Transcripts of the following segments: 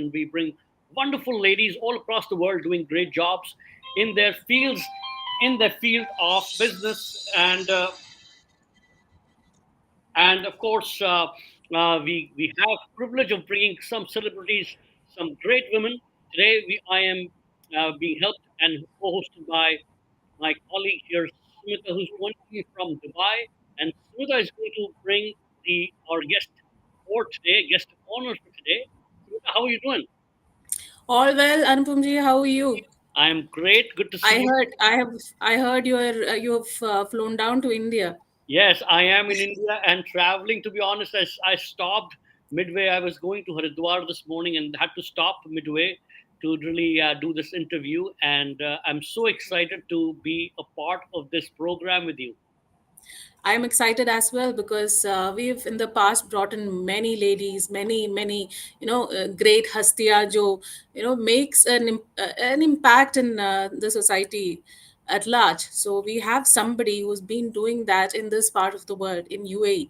and we bring wonderful ladies all across the world doing great jobs in their fields, in the field of business, and of course, we have privilege of bringing some celebrities, some great women. Today, I am being helped and co-hosted by my colleague here, Smita, who's joining me from Dubai. And Smita is going to bring our guest for today, guest of honor for today. Smita, how are you doing? All well, Anupamji, how are you? I'm great. Good to see I you. heard I heard you've flown down to India. Yes, I am in India and traveling. To be honest, I stopped midway. I was going to Haridwar this morning and had to stop midway to really do this interview. And I'm so excited to be a part of this program with you. I'm excited as well because we've in the past brought in many ladies, many great hastiya jo makes an impact in the society at large. So we have somebody who's been doing that in this part of the world in UAE,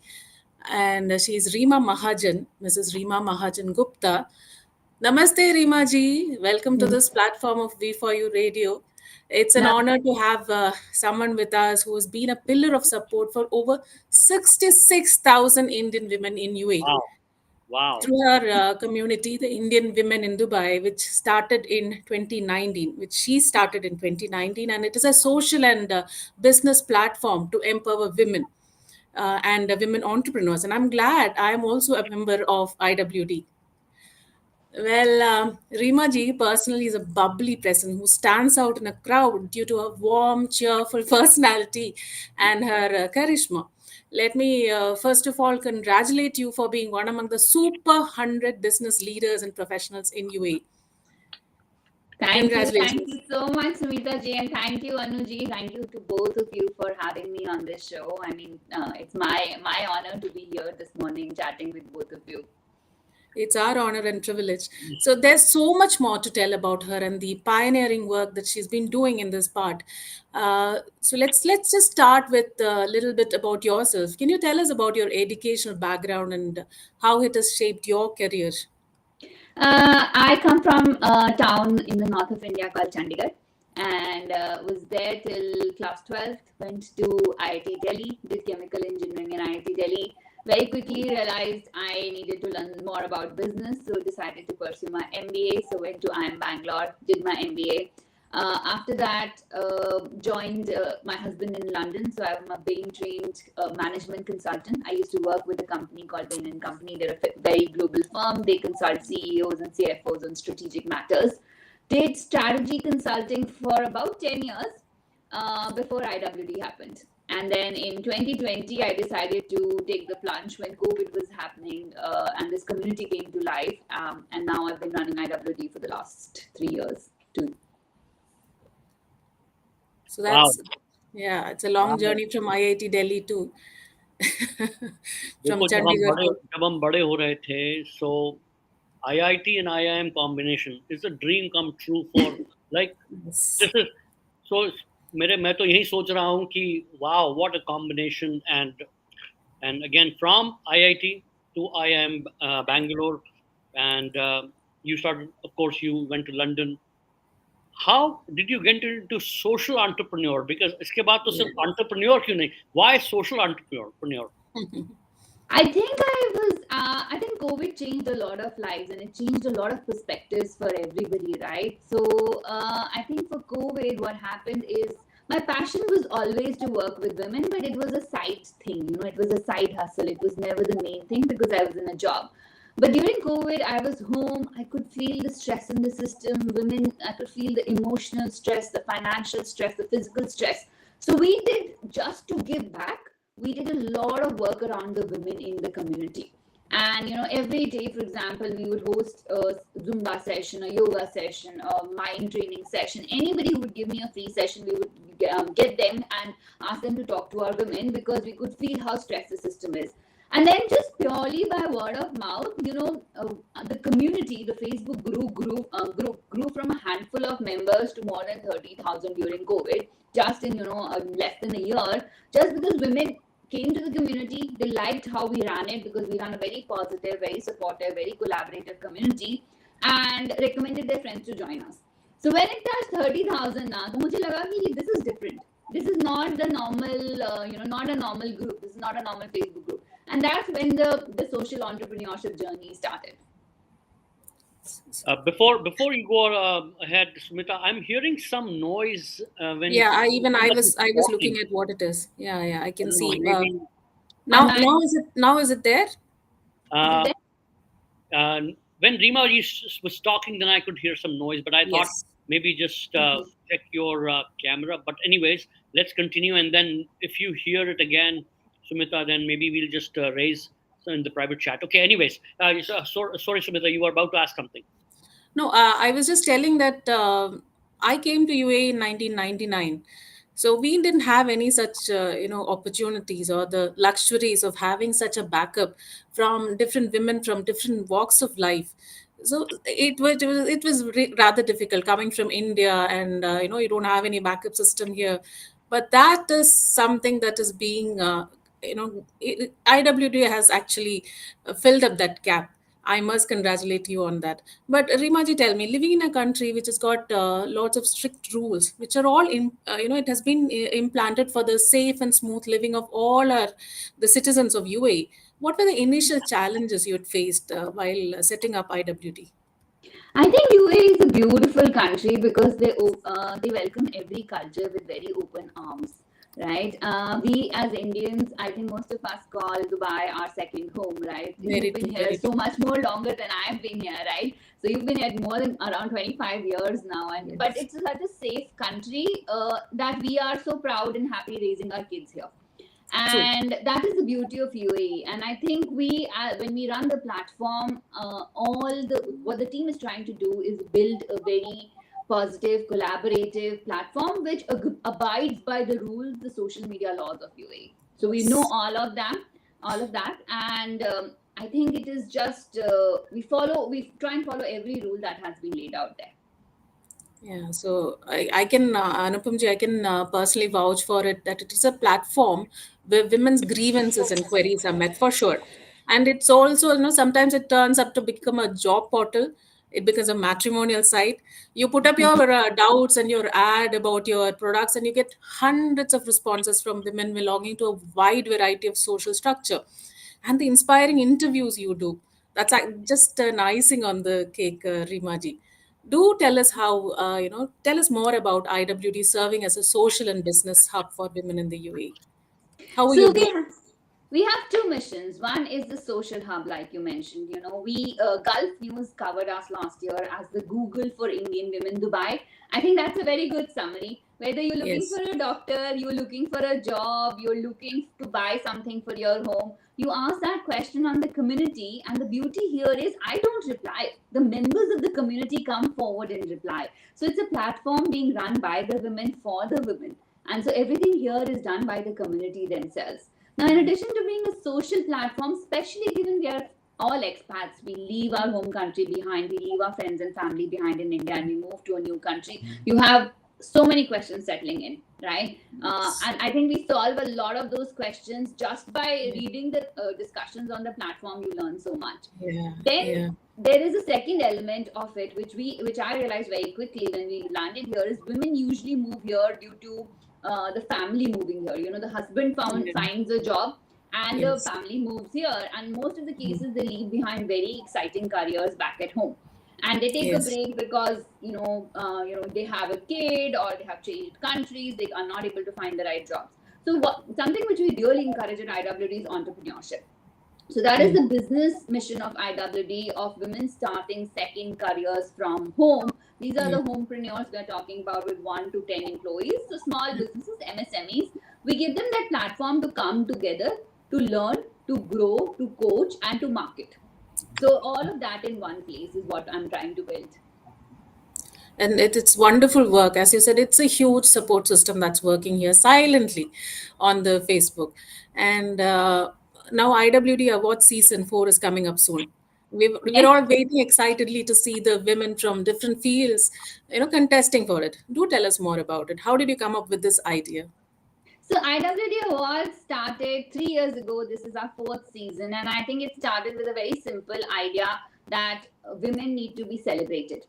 and she's Reema Mahajan, Mrs. Reema Mahajan Gupta. Namaste, Rima ji. Welcome to this platform of V4U Radio. It's an No, honor to have someone with us who has been a pillar of support for over 66,000 Indian women in UAE Wow. Wow. through her community, the Indian Women in Dubai, which started in 2019, which she started in 2019. And it is a social and business platform to empower women and women entrepreneurs. And I'm glad I am also a member of IWD. Well, Reema ji personally is a bubbly person who stands out in a crowd due to her warm, cheerful personality and her charisma. Let me first of all congratulate you for being one among the super 100 business leaders and professionals in UAE. thank you. Thank Congratulations. you so much, Sumita ji, and thank you, Anu ji. Thank you to both of you for having me on this show. I mean, it's my honor to be here this morning chatting with both of you. It's our honor and privilege. So there's so much more to tell about her and the pioneering work that she's been doing in this part. So let's just start with a little bit about yourself. Can you tell us about your educational background and how it has shaped your career? I come from a town in the north of India called Chandigarh, and was there till class 12th. Went to IIT Delhi, did chemical engineering in IIT Delhi. Very quickly realized I needed to learn more about business, so decided to pursue my MBA. So went to IIM Bangalore, did my MBA. After that, joined my husband in London. So I'm a Bain trained management consultant. I used to work with a company called Bain and Company. They're a very global firm. They consult CEOs and CFOs on strategic matters. Did strategy consulting for about 10 years before IWD happened. And then in 2020, I decided to take the plunge when COVID was happening and this community came to life. And now I've been running IWD for the last 3 years too. So Wow. yeah, it's a long Wow. journey from IIT Delhi to from देखो Chandigarh to जब हम बड़े हो रहे थे, so IIT and IIM combination is a dream come true for like yes. this is so मैं तो यही सोच रहा हूँ कि wow, what a combination. And again from IIT to IIM Bangalore, and you started, of course you went to London. How did you get into social entrepreneur? Because इसके बाद तो सिर्फ entrepreneur क्यों नहीं? Why social entrepreneur? I think COVID changed a lot of lives and it changed a lot of perspectives for everybody, right? So I think for COVID, what happened is my passion was always to work with women, but it was a side thing, it was a side hustle. It was never the main thing because I was in a job. But during COVID, I was home. I could feel the stress in the system. I could feel the emotional stress, the financial stress, the physical stress. So we did, just to give back, we did a lot of work around the women in the community. And every day, for example, we would host a Zumba session, a yoga session, a mind training session. Anybody who would give me a free session, we would get them and ask them to talk to our women because we could feel how stressed the system is. And then just purely by word of mouth, the community, the Facebook group grew from a handful of members to more than 30,000 during COVID, just in less than a year, just because women came to the community. They liked how we ran it because we ran a very positive, very supportive, very collaborative community. and recommended their friends to join us. So when it touched 30,000 now, तो मुझे लगा कि this is different. This is not the normal, not a normal group. This is not a normal Facebook group. And that's when the social entrepreneurship journey started. Before you go ahead, Smita, I'm hearing some noise when Yeah, I somebody is was looking talking. at what it is. Yeah, I I can don't know, see. maybe. Now, Am I? now is it there? Is it Uh, there? uh, when Reema was talking, then I could hear some noise, but I thought Yes. maybe just Okay. check your camera. But anyways, let's continue, and then if you hear it again, Sumita, then maybe we'll just raise in the private chat. Okay. Anyways, sorry, Sumita, you were about to ask something. No, I was just telling that I came to UAE in 1999. So we didn't have any such, opportunities or the luxuries of having such a backup from different women from different walks of life. So it was rather difficult coming from India, and you don't have any backup system here. But that is something that is being, IWD has actually filled up that gap. I must congratulate you on that. But Rimaji, tell me, living in a country which has got lots of strict rules, which are all it has been implanted for the safe and smooth living of all the citizens of UAE. What were the initial challenges you had faced while setting up IWD? I think UAE is a beautiful country because they welcome every culture with very open arms, right? We as Indians, I think most of us call Dubai our second home, right? Very You've been true, here very so true. much more longer than I've been here, right? So you've been here more than around 25 years now, and but Yes. it's such a safe country that we are so proud and happy raising our kids here. True. And that is the beauty of UAE. And I think when we run the platform, all the what the team is trying to do is build a very positive collaborative platform which abides by the rules, the social media laws of UAE. So we know all of that, and I think it is just we try and follow every rule that has been laid out there. Yeah, so I can, Anupamji, I can personally vouch for it that it is a platform where women's grievances and queries are met for sure. And it's also, sometimes it turns up to become a job portal. It becomes a matrimonial site. You put up your doubts and your ad about your products, and you get hundreds of responses from women belonging to a wide variety of social structure. And the inspiring interviews you do, that's just an icing on the cake, Rimaji. Do tell us tell us more about IWD serving as a social and business hub for women in the UAE. How are you So doing? we have two missions. One is the social hub, like you mentioned. You know, we Gulf News covered us last year as the Google for Indian women Dubai. I think that's a very good summary. Whether you're looking Yes. for a doctor, you're looking for a job, you're looking to buy something for your home, you ask that question on the community. And the beauty here is I don't reply. The members of the community come forward and reply. So it's a platform being run by the women for the women. And so everything here is done by the community themselves. Now, in addition to being a social platform, especially given we are all expats, we leave our home country behind, we leave our friends and family behind in India, and we move to a new country. You have so many questions settling in, right? And I think we solve a lot of those questions just by reading the discussions on the platform. You learn so much. Yeah, Then yeah, there is a second element of it, which I realized very quickly when we landed here, is women usually move here due to the family moving here. You know, the husband yeah. finds a job and the Yes. family moves here, and most of the Mhm. cases they leave behind very exciting careers back at home, and they take a Yes. break because they have a kid or they have changed countries, they are not able to find the right jobs. So something which we really encourage at IWD is entrepreneurship. So that is Mm. the business mission of IWD, of women starting second careers from home. These are the Mm. homepreneurs we are talking about with 1 to 10 employees. So small businesses, MSMEs, we give them that platform to come together, to learn, to grow, to coach, and to market. So all of that in one place is what I'm trying to build. And it's wonderful work. As you said, it's a huge support system that's working here silently on the Facebook. And now IWD Award Season 4 is coming up soon. We're Yes. all waiting excitedly to see the women from different fields, contesting for it. Do tell us more about it. How did you come up with this idea? So IWD Awards started 3 years ago. This is our fourth season, and I think it started with a very simple idea that women need to be celebrated.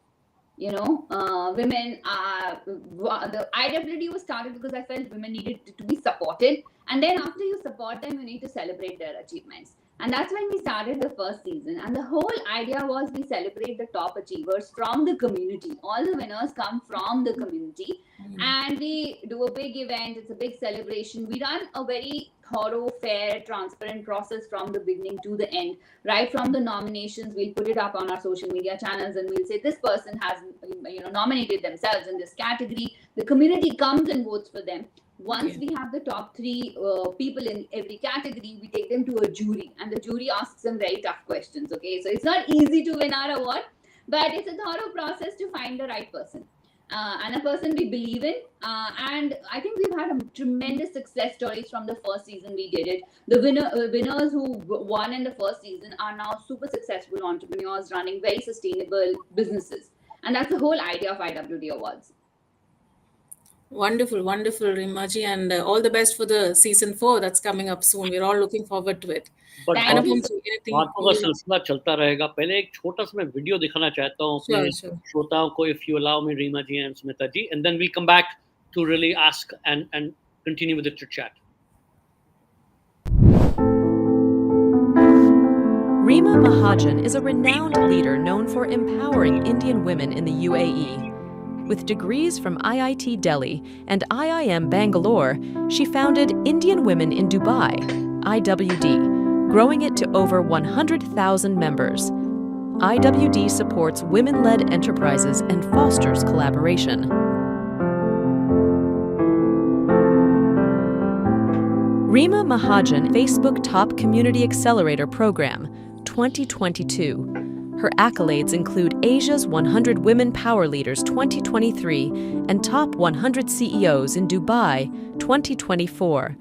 Women are the IWD was started because I felt women needed to be supported, and then after you support them, you need to celebrate their achievements. And that's when we started the first season. And the whole idea was we celebrate the top achievers from the community. All the winners come from the community, and we do a big event. It's a big celebration. We run a very thorough, fair, transparent process from the beginning to the end. Right from the nominations, we'll put it up on our social media channels, and we'll say this person has nominated themselves in this category. The community comes and votes for them. Once we have the top three people in every category, we take them to a jury, and the jury asks them very tough questions. Okay, so it's not easy to win our award, but it's a thorough process to find the right person. And a person we believe in. And I think we've had a tremendous success stories from the first season we did it. The winners who won in the first season are now super successful entrepreneurs running very sustainable businesses. And that's the whole idea of IWD Awards. Wonderful, wonderful, Reemaji, and all the best for the season 4 that's coming up soon. We're all looking forward to it. But Thank you. बातों का सिलसिला चलता रहेगा. पहले एक छोटा सा मैं वीडियो दिखाना चाहता हूँ अपने श्रोताओं को, if you allow me, Reema ji and Smita ji, and then we'll come back to really ask and continue with the chit chat. Reema Mahajan is a renowned leader known for empowering Indian women in the UAE. With degrees from IIT Delhi and IIM Bangalore, she founded Indian Women in Dubai, IWD, growing it to over 100,000 members. IWD supports women-led enterprises and fosters collaboration. Reema Mahajan Facebook Top Community Accelerator Program 2022. Her accolades include Asia's 100 Women Power Leaders 2023 and Top 100 CEOs in Dubai 2024.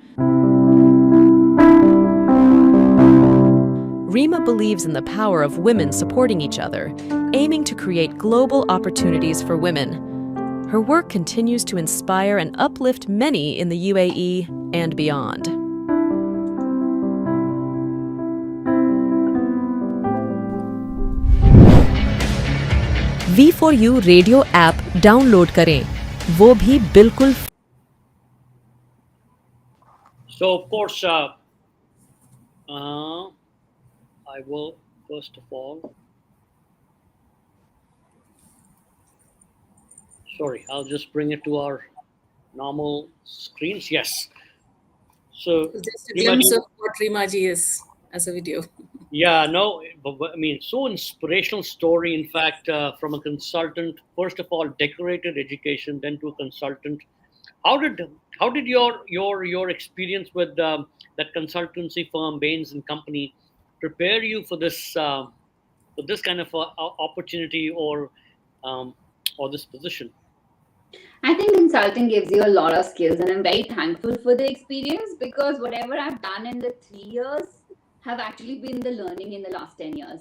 Reema believes in the power of women supporting each other, aiming to create global opportunities for women. Her work continues to inspire and uplift many in the UAE and beyond. V4U radio app download करें, वो भी बिल्कुल. So of course, I will first of all. Sorry, I'll just bring it to our normal screens. Yes. So just a glimpse of what Reemaji is as a video. Yeah, no, but I mean, so inspirational story. In fact, from a consultant, first of all, decorated education, then to a consultant. How did your experience with that consultancy firm, Baines and Company, prepare you for this kind of opportunity or this position? I think consulting gives you a lot of skills, and I'm very thankful for the experience, because whatever I've done in the 3 years have actually been the learning in the last 10 years.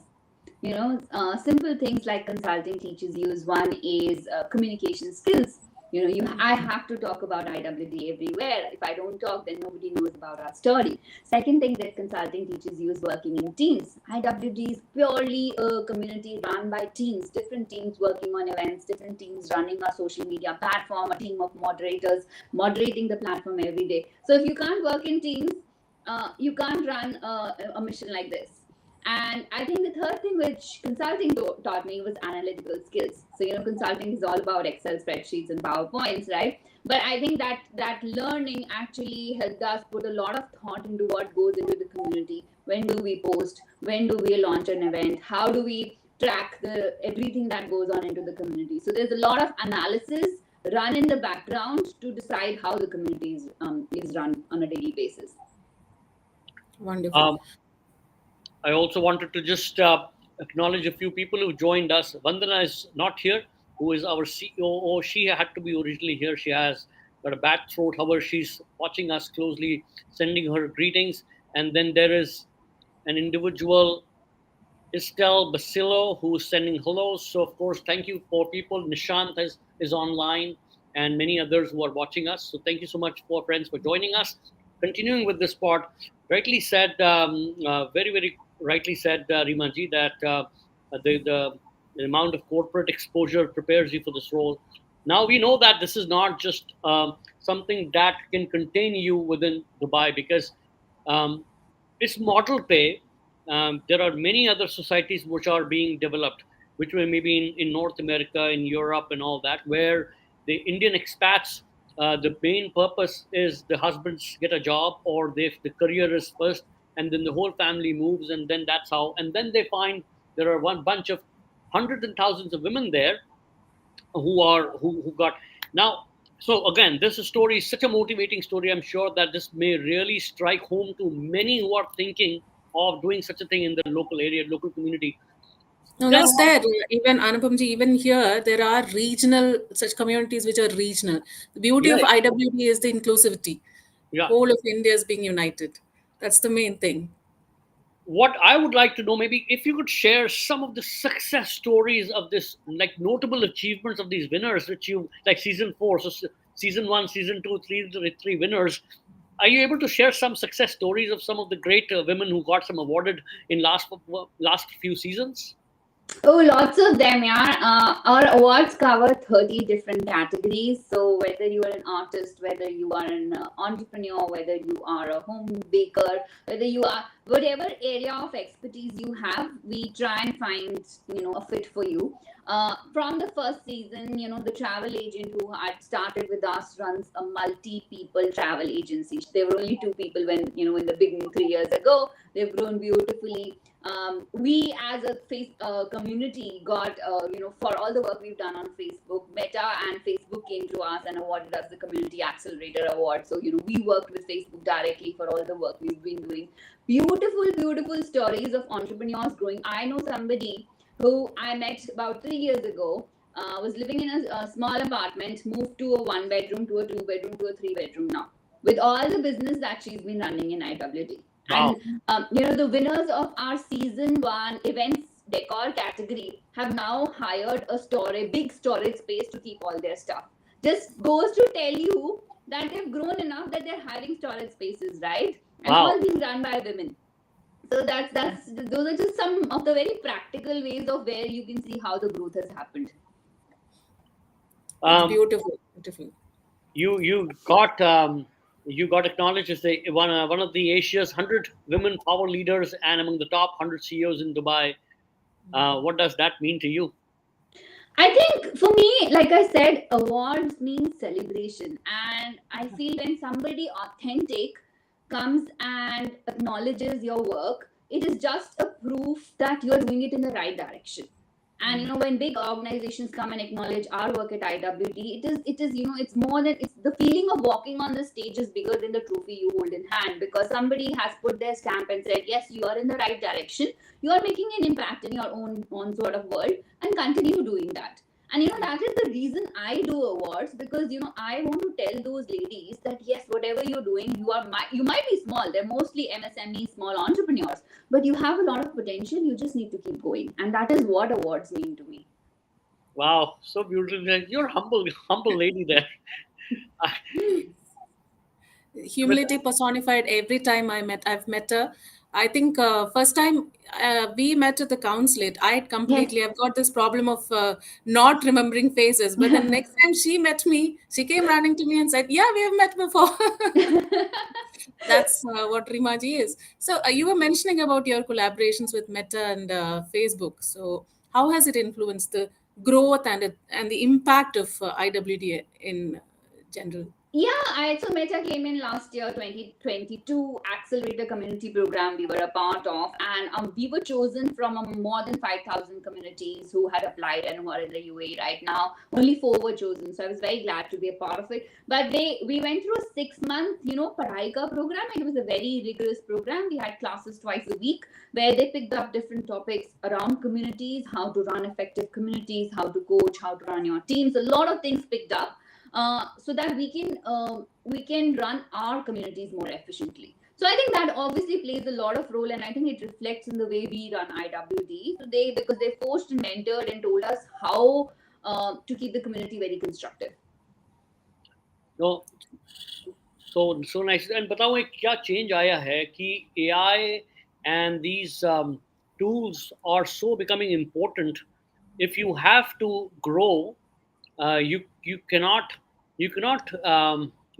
Simple things like consulting teaches you is, one is communication skills. I have to talk about IWD everywhere. If I don't talk, then nobody knows about our story. Second thing that consulting teaches you is working in teams. IWD is purely a community run by teams, different teams working on events, different teams running our social media platform, a team of moderators moderating the platform every day. So if you can't work in teams, you can't run a mission like this. And I think the third thing which consulting taught me was analytical skills. So, consulting is all about Excel spreadsheets and PowerPoints, right? But I think that learning actually helped us put a lot of thought into what goes into the community. When do we post? When do we launch an event? How do we track everything that goes on into the community? So there's a lot of analysis run in the background to decide how the community is run on a daily basis. Wonderful. I also wanted to just acknowledge a few people who joined us. Vandana is not here, who is our COO. She had to be originally here. She has got a bad throat. However, she's watching us closely, sending her greetings. And then there is an individual, Estelle Basillo, who is sending hellos. So, of course, thank you for people. Nishant is online, and many others who are watching us. So thank you so much, for friends, for joining us. Continuing with this part, rightly said, very, very rightly said, Reema ji, that the amount of corporate exposure prepares you for this role. Now we know that this is not just something that can contain you within Dubai, because um, it's model pay. There are many other societies which are being developed, which were maybe in North America, in Europe, and all that, where the Indian expats, the main purpose is the husbands get a job, or the career is first, and then the whole family moves, and then that's how. And then they find there are one bunch of hundreds and thousands of women there who got now. So again, this story is such a motivating story. I'm sure that this may really strike home to many who are thinking of doing such a thing in the local area, local community. No, Tell that's about, there. Even Anupamji, even here, there are regional such communities which are regional. The beauty yeah, of IWD is the inclusivity. yeah. Whole of India is being united. That's the main thing. What I would like to know, maybe if you could share some of the success stories of this, like notable achievements of these winners, which you like season four, so season one, season two, three winners. Are you able to share some success stories of some of the great women who got some awarded in last few seasons? Oh, lots of them, yeah. Our awards cover 30 different categories. So, whether you are an artist, whether you are an entrepreneur, whether you are a home baker, whether you are whatever area of expertise you have, we try and find, a fit for you. From the first season, the travel agent who had started with us runs a multi-people travel agency. There were only two people when, in the beginning 3 years ago. They've grown beautifully. We as a community got for all the work we've done on Facebook, Meta and Facebook came to us and awarded us the Community Accelerator Award. So we worked with Facebook directly for all the work we've been doing. Beautiful stories of entrepreneurs growing. I know somebody who I met about 3 years ago, was living in a small apartment, moved to a 1 bedroom, to a 2 bedroom, to a 3 bedroom now, with all the business that she's been running in IWD. Wow. And the winners of our season one events decor category have now hired a big storage space to keep all their stuff. Just goes to tell you that they've grown enough that they're hiring storage spaces, right? And Wow. all being run by women. So that's those are just some of the very practical ways of where you can see how the growth has happened. It's Um, beautiful. you got acknowledged as one of the Asia's 100 women power leaders and among the top 100 CEOs in Dubai. What does that mean to you? I think for me, like I said, awards mean celebration. And I feel when somebody authentic comes and acknowledges your work, it is just a proof that you're doing it in the right direction. And when big organizations come and acknowledge our work at IWD, it is it's more than it's the feeling of walking on the stage is bigger than the trophy you hold in hand, because somebody has put their stamp and said, yes, you are in the right direction, you are making an impact in your own sort of world, and continue doing that. And that is the reason I do awards, because I want to tell those ladies that yes, whatever you're doing, you might be small, they're mostly MSME small entrepreneurs, but you have a lot of potential, you just need to keep going. And that is what awards mean to me. Wow, so beautiful. You're a humble lady there. Humility personified every time I've met her. I think first time we met at the consulate, Yes. I've got this problem of not remembering faces. But then next time she met me, she came running to me and said, "Yeah, we have met before." That's what Rimaji is. So you were mentioning about your collaborations with Meta and Facebook. So how has it influenced the growth and the impact of IWD in general? Yeah, so Meta came in last year, 2022 Accelerator Community Program we were a part of, and we were chosen from more than 5,000 communities who had applied and who are in the UAE right now. Only 4 were chosen, so I was very glad to be a part of it. But we went through a 6-month, Padhai Ka program. It was a very rigorous program. We had classes twice a week where they picked up different topics around communities, how to run effective communities, how to coach, how to run your teams. A lot of things picked up. So that we can run our communities more efficiently. So I think that obviously plays a lot of role, and I think it reflects in the way we run IWD today, because they forced and mentored and told us how to keep the community very constructive. No, so nice. And बताओ एक क्या change आया है कि AI and these tools are so becoming important. If you have to grow, you cannot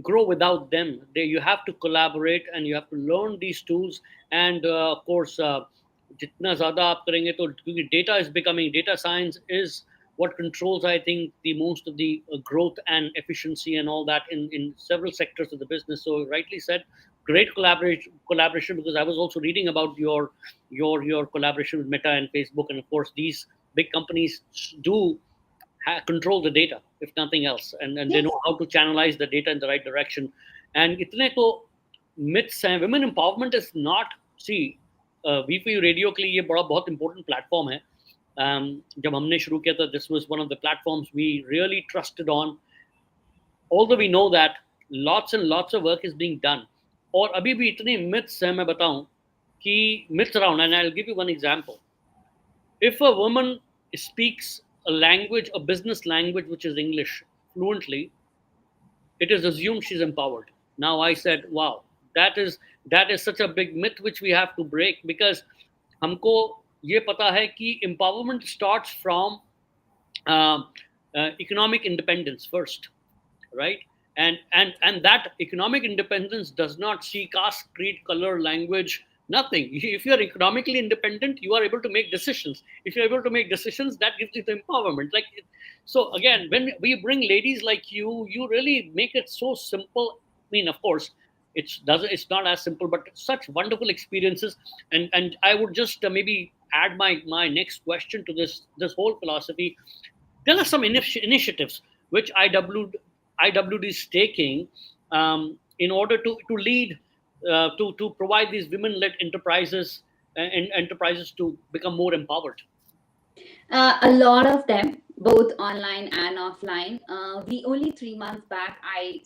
grow without them. You have to collaborate and you have to learn these tools. And of course, जितना ज़्यादा आप करेंगे तो क्योंकि data science is what controls, I think, the most of the growth and efficiency and all that in several sectors of the business. So rightly said, great collaboration, because I was also reading about your collaboration with Meta and Facebook, and of course these big companies do control the data, if nothing else, and they Yes. know how to channelize the data in the right direction. And itne to myths हैं. Women empowerment is not, see, VPU radio के लिए ये बड़ा बहुत important platform है. जब हमने शुरू किया था, this was one of the platforms we really trusted on, although we know that lots and lots of work is being done. और अभी भी इतने myths हैं, मैं बताऊं कि myths around, and I'll give you one example. If a woman speaks a language, a business language, which is English fluently, it is assumed she's empowered. Now I said, wow, that is such a big myth which we have to break, because हमको ये पता है कि empowerment starts from uh, economic independence first, right? And that economic independence does not see caste, creed, color, language, nothing. If you are economically independent, you are able to make decisions. If you're able to make decisions, that gives you the empowerment. Like, so again, when we bring ladies like you really make it so simple. I mean, of course, it's not as simple, but such wonderful experiences. And I would just maybe add my next question to this whole philosophy. There are some initiatives which IWD is taking, in order to lead, to provide these women-led enterprises, and enterprises to become more empowered. A lot of them, both online and offline. We only 3 months back, we've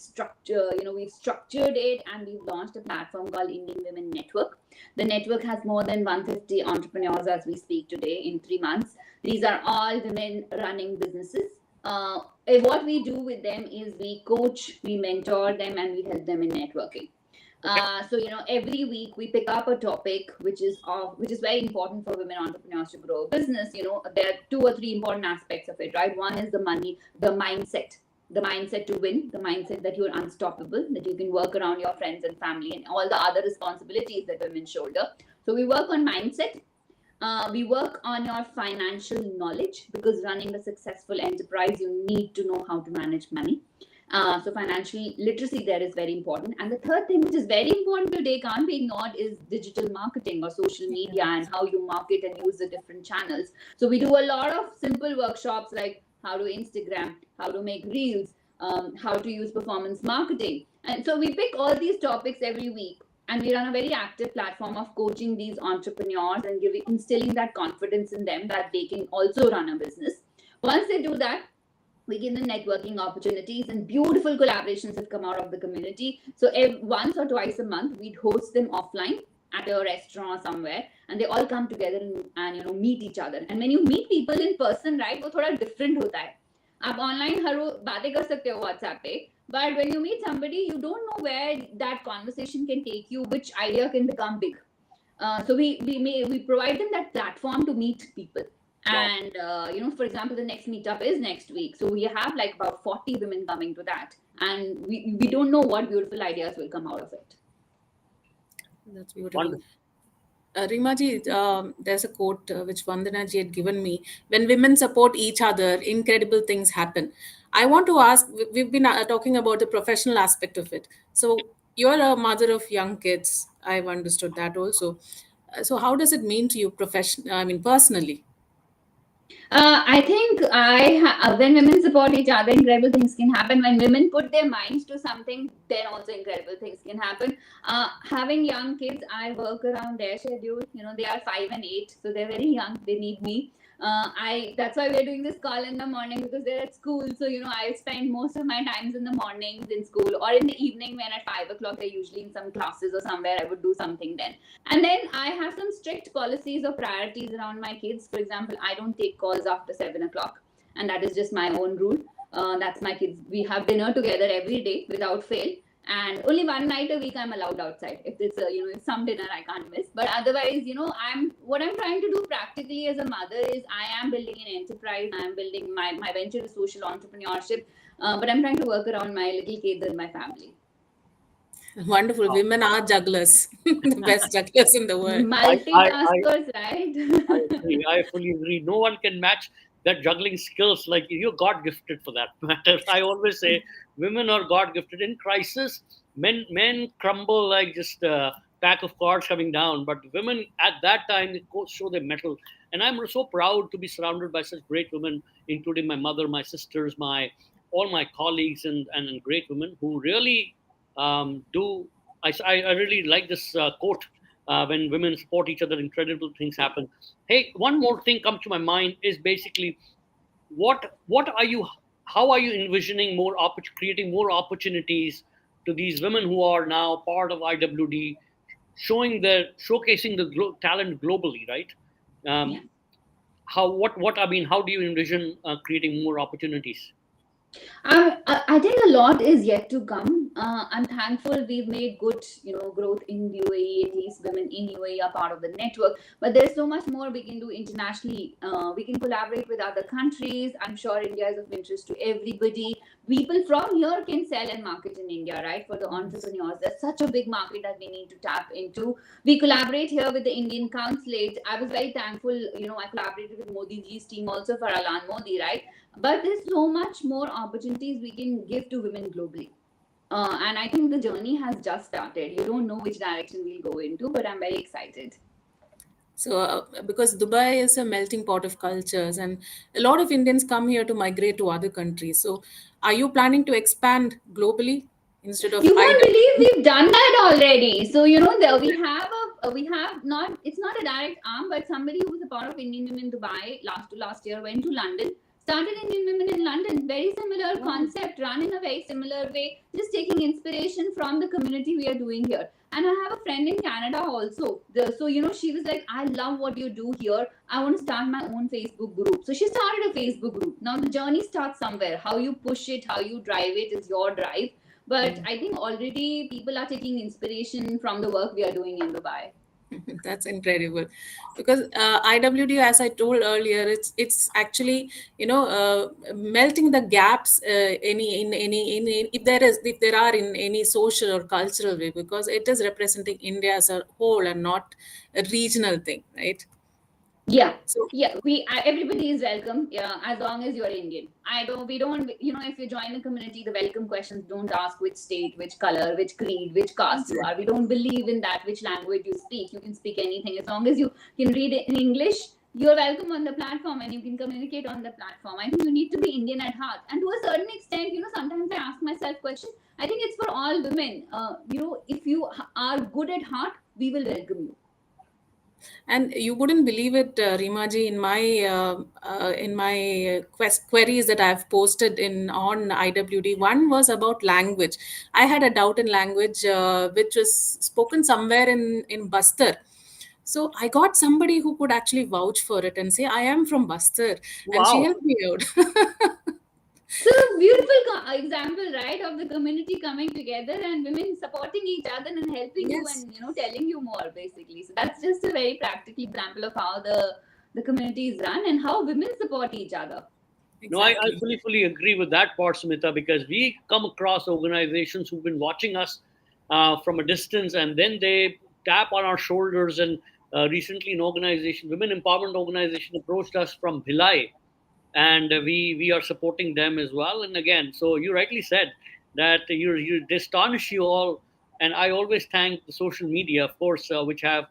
structured it and we've launched a platform called Indian Women Network. The network has more than 150 entrepreneurs as we speak today in 3 months. These are all women running businesses. What we do with them is we coach, we mentor them, and we help them in networking. So every week we pick up a topic which is very important for women entrepreneurs to grow a business. There are 2 or 3 important aspects of it, right? One is the money, the mindset to win, the mindset that you're unstoppable, that you can work around your friends and family and all the other responsibilities that women shoulder. So we work on mindset. We work on your financial knowledge, because running a successful enterprise, you need to know how to manage money. So financial literacy there is very important. And the third thing, which is very important today, can't be ignored, is digital marketing or social media and how you market and use the different channels. So we do a lot of simple workshops like how to Instagram, how to make reels, how to use performance marketing. And so we pick all these topics every week. And we run a very active platform of coaching these entrepreneurs and instilling that confidence in them that they can also run a business. Once they do that, we give them networking opportunities, and beautiful collaborations have come out of the community. So once or twice a month, we'd host them offline at a restaurant or somewhere, and they all come together and meet each other. And when you meet people in person, right, वो थोड़ा different होता है. आप online हर बातें कर सकते हो WhatsApp पे, but when you meet somebody, you don't know where that conversation can take you, which idea can become big. So we provide them that platform to meet people. And for example, the next meetup is next week, so we have like about 40 women coming to that, and we don't know what beautiful ideas will come out of it. That's beautiful. Wonderful. Reema ji, there's a quote which Vandana ji had given me. When women support each other, incredible things happen. I want to ask, we've been talking about the professional aspect of it. So you're a mother of young kids. I've understood that also. So how does it mean to you personally? I think when women support each other, incredible things can happen. When women put their minds to something, then also incredible things can happen. Having young kids, I work around their schedule. They are 5 and 8, so they're very young. They need me. That's why we're doing this call in the morning, because they're at school. So I spend most of my times in the mornings in school, or in the evening when at 5 o'clock they're usually in some classes or somewhere. I would do something then. And then I have some strict policies or priorities around my kids. For example, I don't take calls after 7 o'clock, and that is just my own rule. That's my kids. We have dinner together every day without fail. And only one night a week I'm allowed outside. If it's if some dinner I can't miss. But otherwise, I'm trying to do practically as a mother is I am building an enterprise. I'm building my venture is social entrepreneurship. But I'm trying to work around my little kids and my family. Wonderful. Wow. Women are jugglers, the best jugglers in the world. I Multitaskers, right? I agree. I fully agree. No one can match that juggling skills. Like you're God gifted for that matter. I always say women are God gifted. In crisis, men crumble like just a pack of cards coming down. But women at that time they show their mettle. And I'm so proud to be surrounded by such great women, including my mother, my sisters, my all my colleagues, and great women who really do. I really like this quote when women support each other, incredible things happen. Hey, one more thing comes to my mind is basically what are you how are you envisioning creating more opportunities to these women who are now part of IWD, showcasing the talent globally, right? Yeah. Um, how what I mean, how do you envision creating more opportunities? I think a lot is yet to come. I'm thankful we've made good, growth in the UAE. At least women in UAE are part of the network. But there's so much more we can do internationally. We can collaborate with other countries. I'm sure India is of interest to everybody. People from here can sell and market in India, right? For the entrepreneurs, there's such a big market that we need to tap into. We collaborate here with the Indian consulate. I was very thankful. I collaborated with Modi ji's team also for Alan Modi, right? But there's so much more opportunities we can give to women globally. And I think the journey has just started. You don't know which direction we'll go into, but I'm very excited. So, because Dubai is a melting pot of cultures, and a lot of Indians come here to migrate to other countries. So, are you planning to expand globally instead of You won't believe IW? we've done that already. So we have not. It's not a direct arm, but somebody who was a part of Indian Women Dubai last year went to London, started Indian Women in London. Very similar concept, run in a very similar way. Just taking inspiration from the community we are doing here. And I have a friend in Canada also. So she was like, I love what you do here. I want to start my own Facebook group. So she started a Facebook group. Now the journey starts somewhere. How you push it, how you drive it is your drive. But I think already people are taking inspiration from the work we are doing in Dubai. That's incredible, because IWD, as I told earlier, it's actually melting the gaps if there are in any social or cultural way, because it is representing India as a whole and not a regional thing, right? Yeah, So yeah. Everybody is welcome. Yeah, as long as you're Indian. I don't. We don't. If you join the community, the welcome questions don't ask which state, which color, which creed, which caste you are. We don't believe in that. Which language you speak. You can speak anything as long as you can read it in English. You're welcome on the platform, and you can communicate on the platform. I think you need to be Indian at heart, and to a certain extent, sometimes I ask myself question. I think it's for all women. If you are good at heart, we will welcome you. and you wouldn't believe it, Rimaji, in my queries that I've posted in on IWD, one was about language. I had a doubt in language, which was spoken somewhere in Bastar. So I got somebody who could actually vouch for it and say, I am from Bastar, and she Wow. helped me out. So beautiful example, right, of the community coming together and women supporting each other and helping you Yes, and telling you more basically. So that's just a very practical example of how the community is run and how women support each other. No, I exactly. fully agree with that part, Smita, because we come across organizations who've been watching us from a distance, and then they tap on our shoulders. And recently, an organization, women empowerment organization, approached us from Bhilai, and we are supporting them as well. And again, so you rightly said that they astonish you all, and I always thank the social media, of course, which have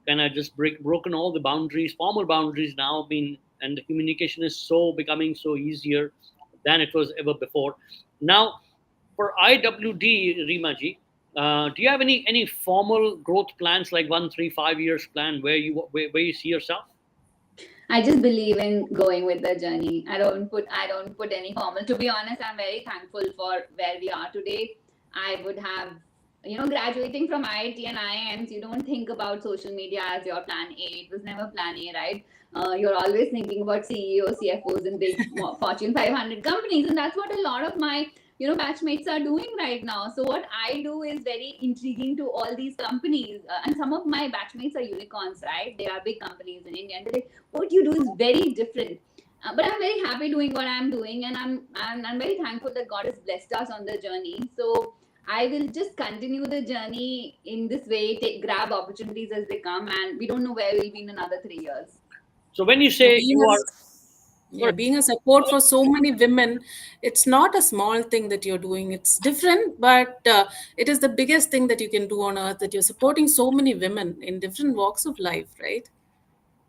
kind of just broken all the boundaries, formal boundaries now. Being and the communication is so becoming so easier than it was ever before. Now, for IWD, Rimaji, do you have any formal growth plans like 1, 3, 5 years plan where you see yourself? I just believe in going with the journey. I don't put any formal. To be honest, I'm very thankful for where we are today. I would have graduating from IIT and IIMs, you don't think about social media as your plan A. It was never plan A, right? You're always thinking about CEOs, CFOs, and big Fortune 500 companies, and that's what a lot of my batchmates are doing right now. So what I do is very intriguing to all these companies, and some of my batchmates are unicorns, right? They are big companies in India, and they're like, what you do is very different. But I'm very happy doing what I'm doing, and I'm very thankful that God has blessed us on the journey. So I will just continue the journey in this way, grab opportunities as they come, and we don't know where we'll be in another 3 years. So when you Yeah, say you are, sorry, being a support for so many women, it's not a small thing that you're doing. It's different, but it is the biggest thing that you can do on earth, that you're supporting so many women in different walks of life, right?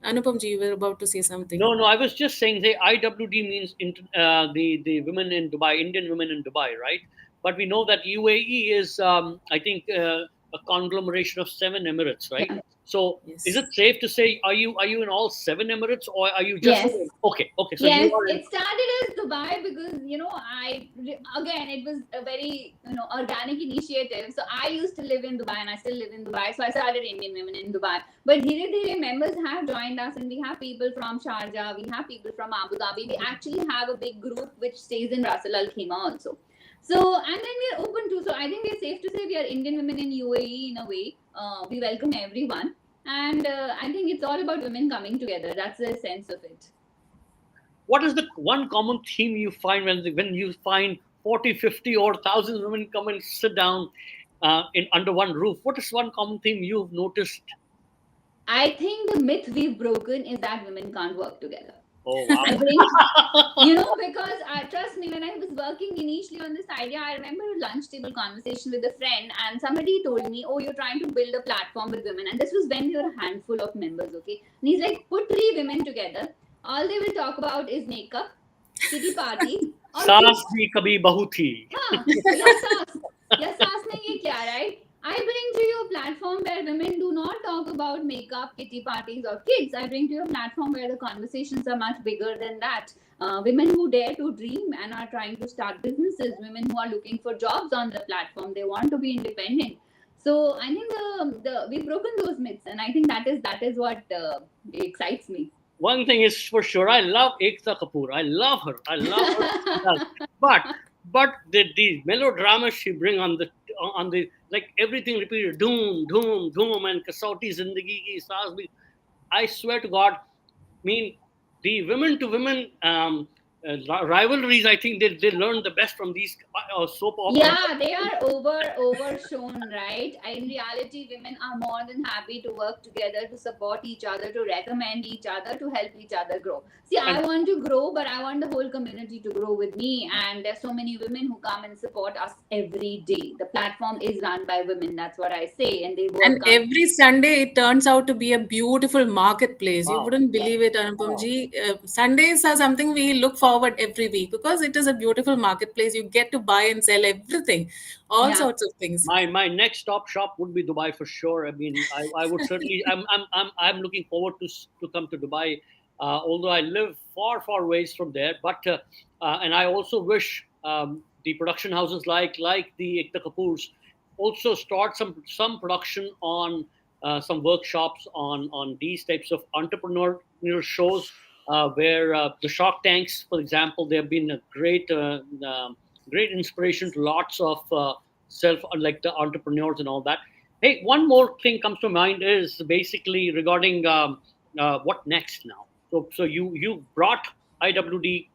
Anupam ji, you were about to say something. no, I was just saying the IWD means the women in Dubai, Indian women in Dubai, right? But we know that UAE is, I think, a conglomeration of 7 emirates, right? Yeah. So is Yes. it safe to say, are you in all 7 emirates, or are you just Yes. okay? So you Yes, are in. it started as Dubai because again, it was a very organic initiative. So I used to live in Dubai and I still live in Dubai. So I started Indian Women in Dubai. But here members have joined us, and we have people from Sharjah, we have people from Abu Dhabi. We actually have a big group which stays in Ras Al Khaimah also. So, and then we're open to. So I think we're safe to say we are Indian Women in UAE in a way. We welcome everyone, and I think it's all about women coming together. That's the sense of it. What is the one common theme you find when you find 40, 50, or 1,000 women come and sit down in under one roof? What is one common theme you've noticed? I think the myth we've broken is that women can't work together. Oh wow. I bring, because trust me, when I was working initially on this idea, I remember a lunch table conversation with a friend, and somebody told me, "Oh, you're trying to build a platform with women." And this was when we were a handful of members, okay? And he's like, "Put 3 women together. All they will talk about is makeup, kitty party, or सास kids." भी कभी बहू थी. Huh, yes, saas mein ye kya, right? I bring to you a platform where women do not talk about makeup, kitty parties, or kids. I bring to you a platform where the conversations are much bigger than that. Women who dare to dream and are trying to start businesses, women who are looking for jobs on the platform, they want to be independent. So I think we've broken those myths, and I think that is what excites me. One thing is for sure, I love Ekta Kapoor. I love her. I love her. She does. But the melodrama she bring on the like everything repeated, doom, doom, doom, and kasauti zindagi ki saas bhi. I swear to God, mean the women to women rivalries. I think they learn the best from these soap operas. Yeah, they are overshown, right? In reality, women are more than happy to work together, to support each other, to recommend each other, to help each other grow. See, I And want to grow, but I want the whole community to grow with me. And there's so many women who come and support us every day. The platform is run by women. That's what I say, and they And work on. every Sunday, it turns out to be a beautiful marketplace. You wow, wouldn't Yes. believe it, Anupam wow. ji. Sundays are something we look forward every week because it is a beautiful marketplace. You get to buy and sell everything, all Yeah. sorts of things. My next stop shop would be Dubai for sure. I mean, I would certainly. I'm looking forward to come to Dubai, although I live far ways from there. But and I also wish the production houses like the Ekta Kapoors also start some production on some workshops on these types of entrepreneurial shows where the Shark Tanks, for example, they have been a great inspiration to lots of self like the entrepreneurs and all that. Hey, one more thing comes to mind is basically regarding what next now. So you brought IWD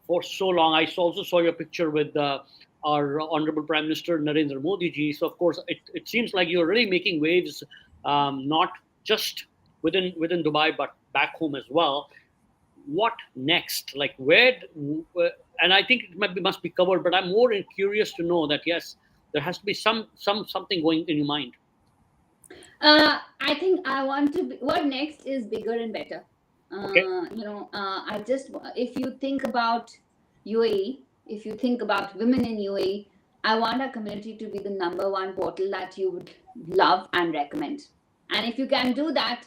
for so long. I also saw your picture with our honorable Prime Minister Narendra Modi ji. So of course it seems like you're really making waves, not just within Dubai but back home as well. What next? Like and I think must be covered, but I'm more curious to know that yes, there has to be something going in your mind. I think I want to. What next is bigger and better. Okay. I just, if you think about UAE, if you think about women in UAE, I want our community to be the number one portal that you would love and recommend. And if you can do that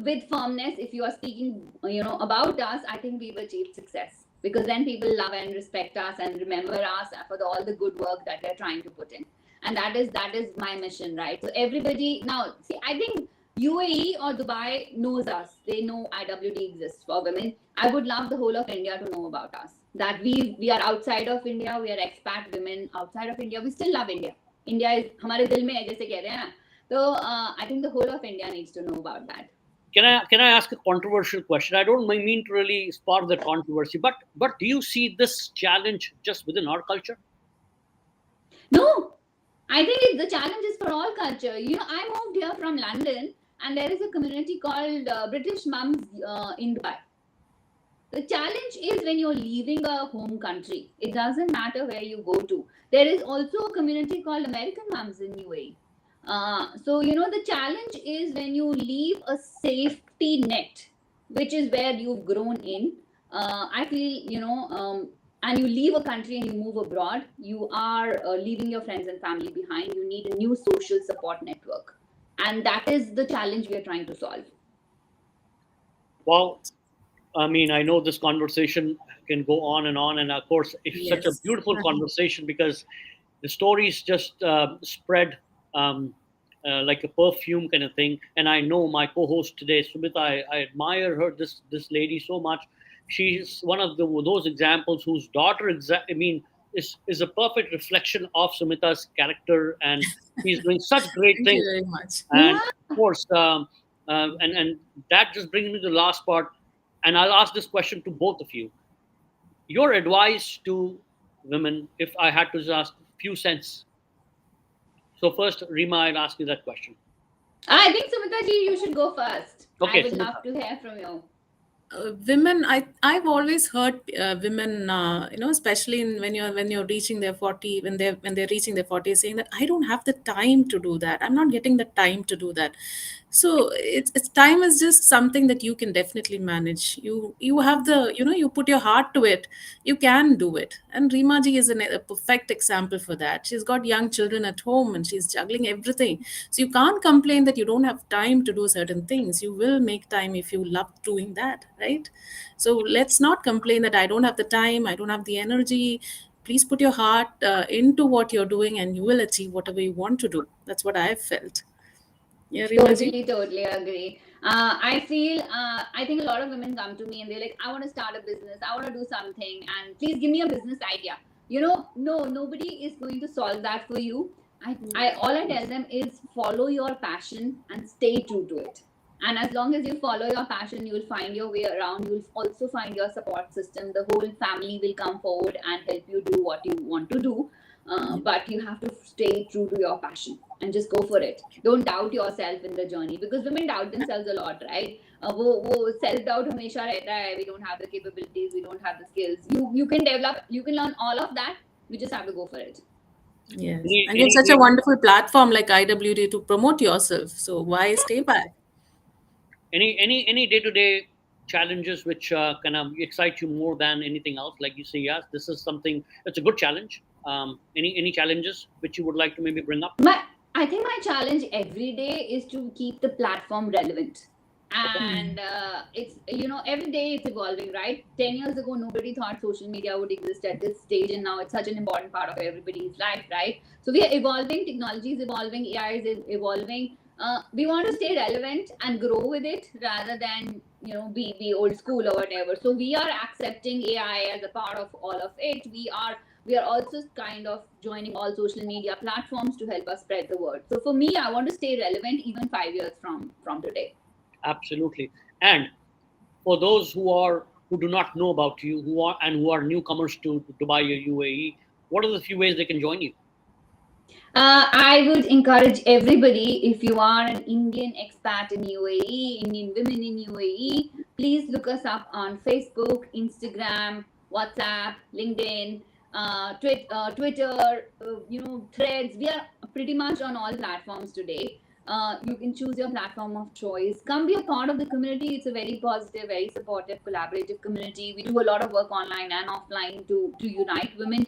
with firmness, if you are speaking, about us, I think we've achieved success, because then people love and respect us and remember us for all the good work that they're trying to put in. And that is my mission, right? So everybody now, see, I think UAE or Dubai knows us. They know IWD exists for women. I would love the whole of India to know about us. That we are outside of India. We are expat women outside of India. We still love India. India is हमारे दिल में है जैसे कहते हैं ना. So I think the whole of India needs to know about that. Can I ask a controversial question? I don't mean to really spark the controversy, but do you see this challenge just within our culture? No, I think the challenge is for all culture. I moved here from London, and there is a community called British Mums in Dubai. The challenge is when you're leaving a home country. It doesn't matter where you go to. There is also a community called American Mums in UAE. So the challenge is when you leave a safety net, which is where you've grown in. I feel and you leave a country and you move abroad, you are leaving your friends and family behind. You need a new social support network, and that is the challenge we are trying to solve. Well, I mean, I know this conversation can go on, and of course, it's such a Yes. beautiful conversation because the stories just spread like a perfume kind of thing. And I know my co-host today, Sumita, I admire her, this lady so much. She's one of those examples whose daughter, I mean, is a perfect reflection of Sumita's character, and she's doing such great Thank you things. very much. And Yeah. of course, and that just brings me to the last part. And I'll ask this question to both of you. Your advice to women, if I had to just ask a few cents. So first, Reema, I'll ask you that question. I think Sumita ji, you should go first. I Okay, would Sumita. love to hear from you. Women, I've always heard women, especially when you're reaching their 40, when they're reaching their 40s, saying that I don't have the time to do that. I'm not getting the time to do that. So it's time is just something that you can definitely manage. You have you put your heart to it, you can do it. And Reema ji is a perfect example for that. She's got young children at home and she's juggling everything. So you can't complain that you don't have time to do certain things. You will make time if you love doing that, right? So let's not complain that I don't have the time, I don't have the energy. Please put your heart into what you're doing and you will achieve whatever you want to do. That's what I've felt. Yeah, Reema ji? Totally agree. I think a lot of women come to me and they're like, I want to start a business, I want to do something, and please give me a business idea. No, nobody is going to solve that for you. I all I tell them is follow your passion and stay true to it. And as long as you follow your passion, you will find your way around. You will also find your support system. The whole family will come forward and help you do what you want to do. But you have to stay true to your passion and just go for it. Don't doubt yourself in the journey, because women doubt themselves a lot, right? वो self doubt हमेशा रहता है. We don't have the capabilities, we don't have the skills. You can develop, you can learn all of that. You just have to go for it. Yes. Any, And you have any, such a wonderful platform like IWD to promote yourself. So why stay back? any day-to-day challenges which kind of excite you more than anything else? Like you say, yes, this is something that's a good challenge. Any challenges which you would like to maybe bring up? I think my challenge every day is to keep the platform relevant. And it's every day it's evolving, right? 10 years ago nobody thought social media would exist at this stage, and now it's such an important part of everybody's life, right? So we are evolving, technology is evolving, AI is evolving. We want to stay relevant and grow with it rather than be old school or whatever. So we are accepting AI as a part of all of it. We are also kind of joining all social media platforms to help us spread the word. So for me, I want to stay relevant even 5 years from today. Absolutely. And for those who do not know about you, who are newcomers to Dubai or UAE, what are the few ways they can join you? I would encourage everybody, if you are an Indian expat in UAE, Indian women in UAE, please look us up on Facebook, Instagram, WhatsApp, LinkedIn, Twitter, Threads. We are pretty much on all platforms today. You can choose your platform of choice. Come be a part of the community. It's a very positive, very supportive, collaborative community. We do a lot of work online and offline to unite women.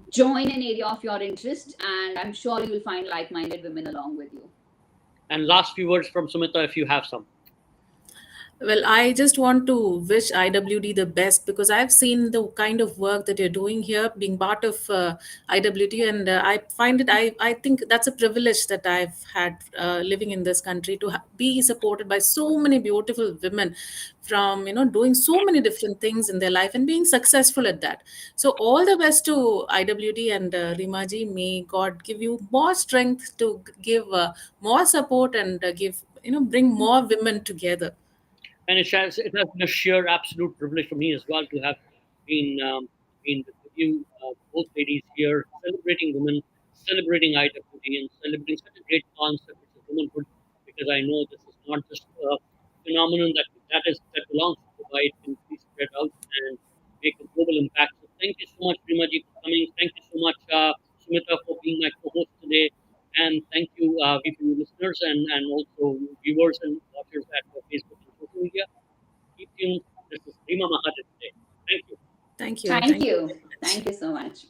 Join an area of your interest, and I'm sure you will find like-minded women along with you. And last few words from Sumita, if you have some. Well, I just want to wish IWD the best because I've seen the kind of work that you're doing here, being part of IWD, and I find it. I think that's a privilege that I've had living in this country to be supported by so many beautiful women, from doing so many different things in their life and being successful at that. So all the best to IWD and Reema ji. May God give you more strength to give more support and give bring more women together. And it has been a sheer absolute privilege for me as well to have been with you, both ladies here, celebrating women, celebrating IWD, and celebrating such a great concept which is womanhood. Because I know this is not just a phenomenon that belongs to Dubai. It can be spread out and make a global impact. So thank you so much, Primaji, for coming. Thank you so much, Sumita, for being my co-host today. And thank you, VPU listeners and also viewers and watchers at Facebook and social media. Keep tuned. This is Reema Mahajan today. Thank you. Thank you. Thank Thank you you. very much. Thank you so much.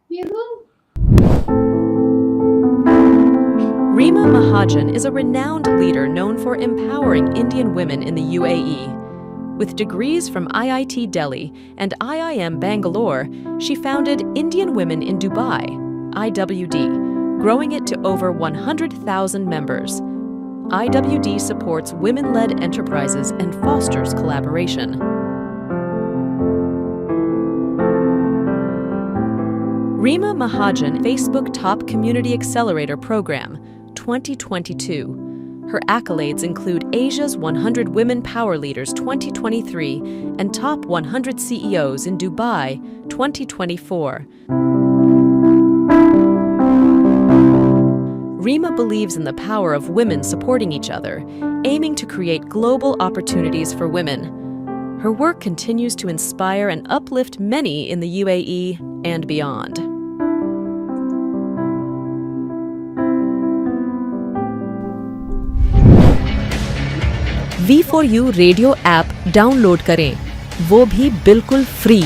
You Reema Mahajan is a renowned leader known for empowering Indian women in the UAE. With degrees from IIT Delhi and IIM Bangalore, she founded Indian Women in Dubai, IWD, growing it to over 100,000 members. IWD supports women-led enterprises and fosters collaboration. Reema Mahajan Facebook Top Community Accelerator Program 2022. Her accolades include Asia's 100 Women Power Leaders 2023 and Top 100 CEOs in Dubai 2024. Reema believes in the power of women supporting each other, aiming to create global opportunities for women. Her work continues to inspire and uplift many in the UAE and beyond. V4U radio app download करें, वो भी बिल्कुल free.